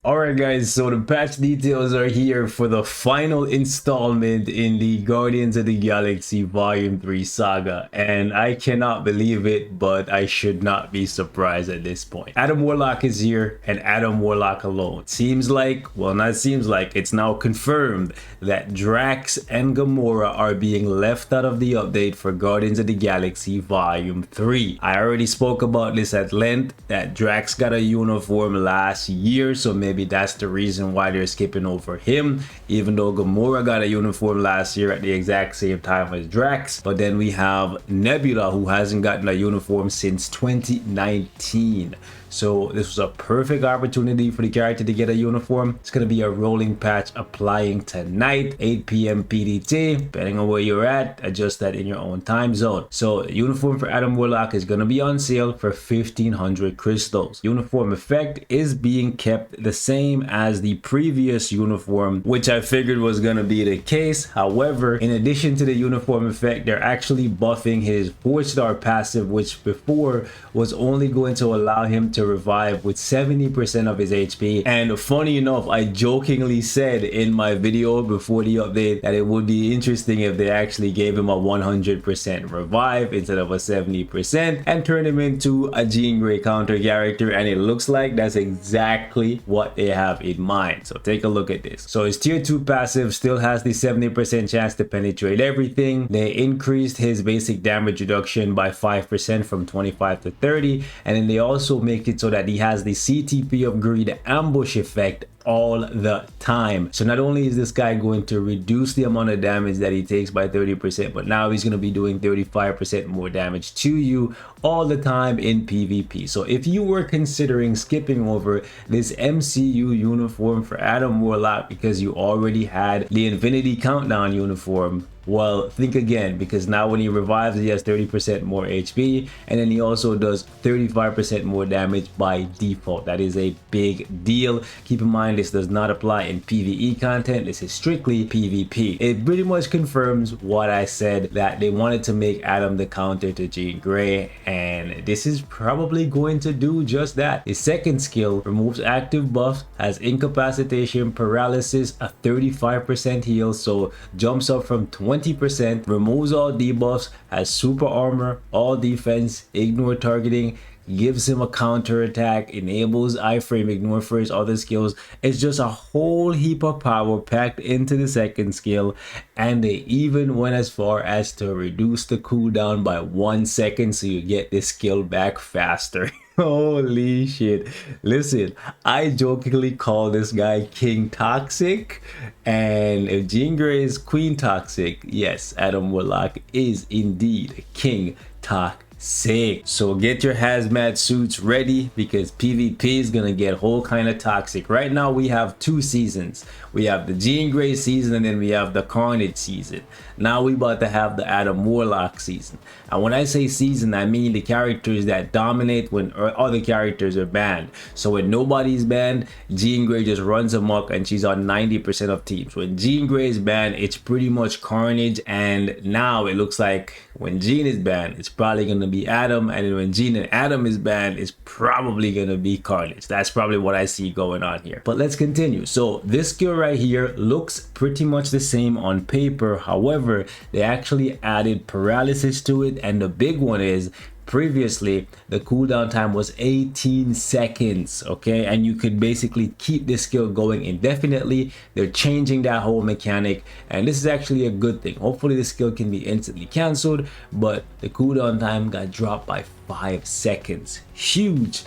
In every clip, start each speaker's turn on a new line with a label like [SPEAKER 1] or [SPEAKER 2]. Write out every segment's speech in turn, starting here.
[SPEAKER 1] Alright guys, so the patch details are here for the final installment in the Guardians of the Galaxy Volume 3 saga, and I cannot believe it, but I should not be surprised at this point. Adam Warlock is here, and Adam Warlock alone. Seems like, well, not seems like, it's now confirmed that Drax and Gamora are being left out of the update for Guardians of the Galaxy Volume 3. I already spoke about this at length, that Drax got a uniform last year, so maybe that's the reason why they're skipping over him, even though Gamora got a uniform last year at the exact same time as Drax. But then we have Nebula, who hasn't gotten a uniform since 2019. So this was a perfect opportunity for the character to get a uniform. It's going to be a rolling patch applying tonight, 8 p.m. PDT. Depending on where you're at, adjust that in your own time zone. So the uniform for Adam Warlock is going to be on sale for 1,500 crystals. Uniform effect is being kept the same as the previous uniform, which I figured was going to be the case. However, in addition to the uniform effect, they're actually buffing his 4-star passive, which before was only going to allow him to revive with 70% of his HP. And funny enough, I jokingly said in my video before the update that it would be interesting if they actually gave him a 100% revive instead of a 70% and turned him into a Jean Grey counter character, and it looks like that's exactly what they have in mind. So take a look at this. So his tier 2 passive still has the 70% chance to penetrate everything. They increased his basic damage reduction by 5% from 25 to 30, and then they also make it so that he has the CTP of Greed ambush effect all the time. So not only is this guy going to reduce the amount of damage that he takes by 30%, but now he's going to be doing 35% more damage to you all the time in PvP. So if you were considering skipping over this MCU uniform for Adam Warlock because you already had the Infinity Countdown uniform, well, think again, because now when he revives, he has 30% more HP, and then he also does 35% more damage by default. That is a big deal. Keep in mind, this does not apply in PvE content. This is strictly PvP. It pretty much confirms what I said, that they wanted to make Adam the counter to Jean Grey, and this is probably going to do just that. His second skill removes active buffs, has incapacitation, paralysis, a 35% heal, so jumps up from 20%, removes all debuffs, has super armor, all defense, ignore targeting, gives him a counter attack, enables iframe, ignore for his other skills. It's just a whole heap of power packed into the second skill, and they even went as far as to reduce the cooldown by 1 second so you get this skill back faster. Holy shit. Listen, I jokingly call this guy King Toxic, and if Jean Grey is Queen Toxic, yes, Adam Warlock is indeed King Toxic. So get your hazmat suits ready, because PvP is gonna get whole kind of toxic. Right now we have 2 seasons. We have the Jean Grey season, and then we have the Carnage season. Now we about to have the Adam Warlock season. And when I say season, I mean the characters that dominate when other characters are banned. So when nobody's banned, Jean Grey just runs amok and she's on 90% of teams. When Jean Grey is banned, it's pretty much Carnage, and now it looks like when Jean is banned, it's probably gonna be Adam, and when Jean and Adam is banned, it's probably gonna be Carnage. That's probably what I see going on here. But let's continue. So this skill right here looks pretty much the same on paper. However, they actually added paralysis to it, and the big one is previously the cooldown time was 18 seconds, okay, and you could basically keep this skill going indefinitely. They're changing that whole mechanic, and this is actually a good thing. Hopefully the skill can be instantly cancelled, but the cooldown time got dropped by 5 seconds. Huge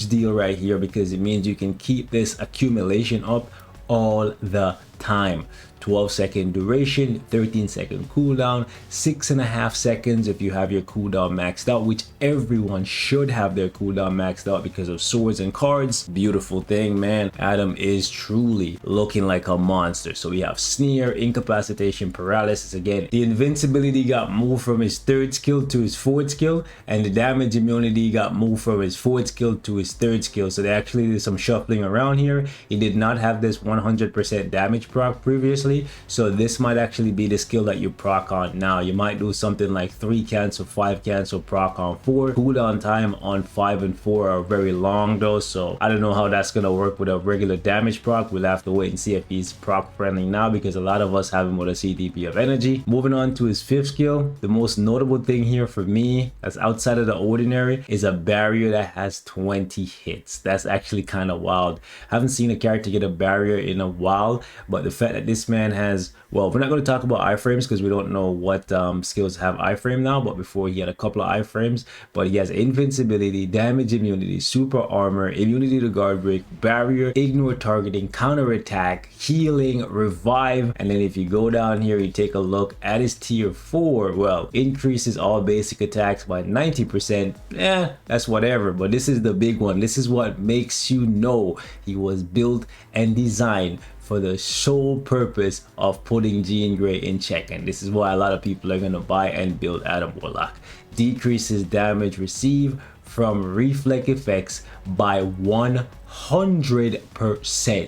[SPEAKER 1] deal right here, because it means you can keep this accumulation up all the time. 12-second duration, 13-second cooldown, 6.5 seconds if you have your cooldown maxed out, which everyone should have their cooldown maxed out because of swords and cards. Beautiful thing, man. Adam is truly looking like a monster. So we have Sneer, Incapacitation, Paralysis again. The invincibility got moved from his 3rd skill to his 4th skill, and the damage immunity got moved from his 4th skill to his 3rd skill. So they actually did some shuffling around here. He did not have this 100% damage damage proc previously, so this might actually be the skill that you proc on now. You might do something like 3 cancel, 5 cancel, proc on 4. Cooldown time on 5 and 4 are very long though, so I don't know how that's gonna work with a regular damage proc. We'll have to wait and see if he's proc friendly now, because a lot of us have him with a CTP of energy. Moving on to his 5th skill, the most notable thing here for me that's outside of the ordinary is a barrier that has 20 hits. That's actually kind of wild. Haven't seen a character get a barrier in a while, but the fact that this man has, well, we're not going to talk about iframes because we don't know what skills have iframe now, but before he had a couple of iframes. But he has invincibility, damage immunity, super armor, immunity to guard break, barrier, ignore targeting, counter attack, healing, revive. And then if you go down here, you take a look at his tier 4, well, increases all basic attacks by 90%. That's whatever, but this is the big one. This is what makes you know he was built and designed for the sole purpose of putting Jean Grey in check, and this is why a lot of people are going to buy and build Adam Warlock. Decreases damage received from reflect effects by 100%.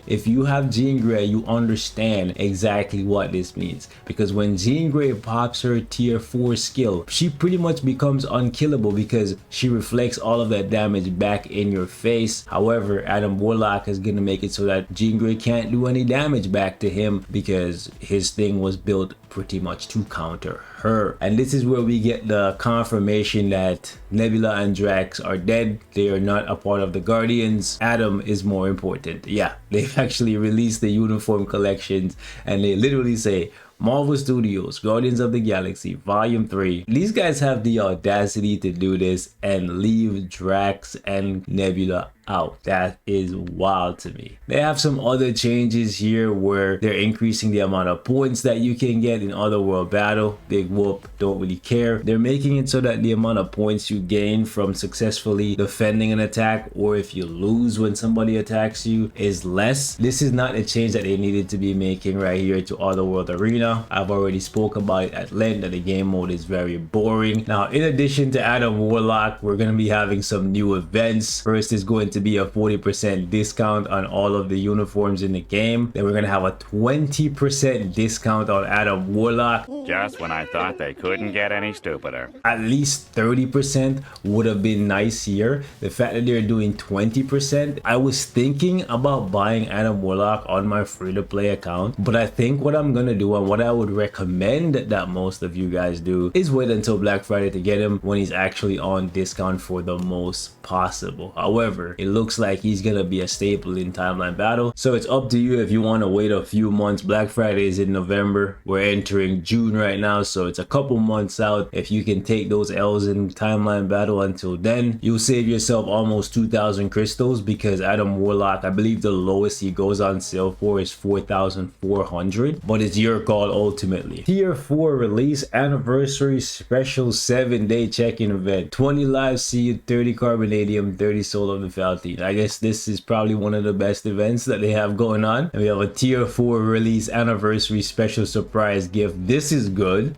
[SPEAKER 1] If you have Jean Grey, you understand exactly what this means, because when Jean Grey pops her tier 4 skill, she pretty much becomes unkillable because she reflects all of that damage back in your face. However, Adam Warlock is going to make it so that Jean Grey can't do any damage back to him because his thing was built pretty much to counter her. And this is where we get the confirmation that Nebula and Drax are dead. They are not a part of the Guardians. Adam is more important. Yeah, they've actually released the uniform collections and they literally say Marvel Studios, Guardians of the Galaxy, Volume 3. These guys have the audacity to do this and leave Drax and Nebula out. That is wild to me. They have some other changes here where they're increasing the amount of points that you can get in Otherworld Battle. Big whoop, don't really care. They're making it so that the amount of points you gain from successfully defending an attack, or if you lose when somebody attacks you, is less. This is not a change that they needed to be making right here to Otherworld Arena. I've already spoke about it at length that the game mode is very boring. Now, in addition to Adam Warlock, we're going to be having some new events. First is going to be a 40% discount on all of the uniforms in the game. Then we're going to have a 20% discount on Adam Warlock.
[SPEAKER 2] Just when I thought they couldn't get any stupider.
[SPEAKER 1] At least 30% would have been nice here. The fact that they're doing 20%, I was thinking about buying Adam Warlock on my free-to-play account, but I think what I'm going to do and what I would recommend that most of you guys do is wait until Black Friday to get him when he's actually on discount for the most possible. However, it looks like he's gonna be a staple in Timeline Battle, so it's up to you if you want to wait a few months. Black Friday is in November. We're entering June right now, so it's a couple months out. If you can take those L's in Timeline Battle until then, you'll save yourself almost 2,000 crystals, because Adam Warlock, I believe the lowest he goes on sale for is 4,400, but it's your call ultimately. Tier 4 release anniversary special 7-day check-in event. 20 live seed, 30 carbonadium, 30 soul of the Falcon. I guess this is probably one of the best events that they have going on. And we have a tier 4 release anniversary special surprise gift. This is good.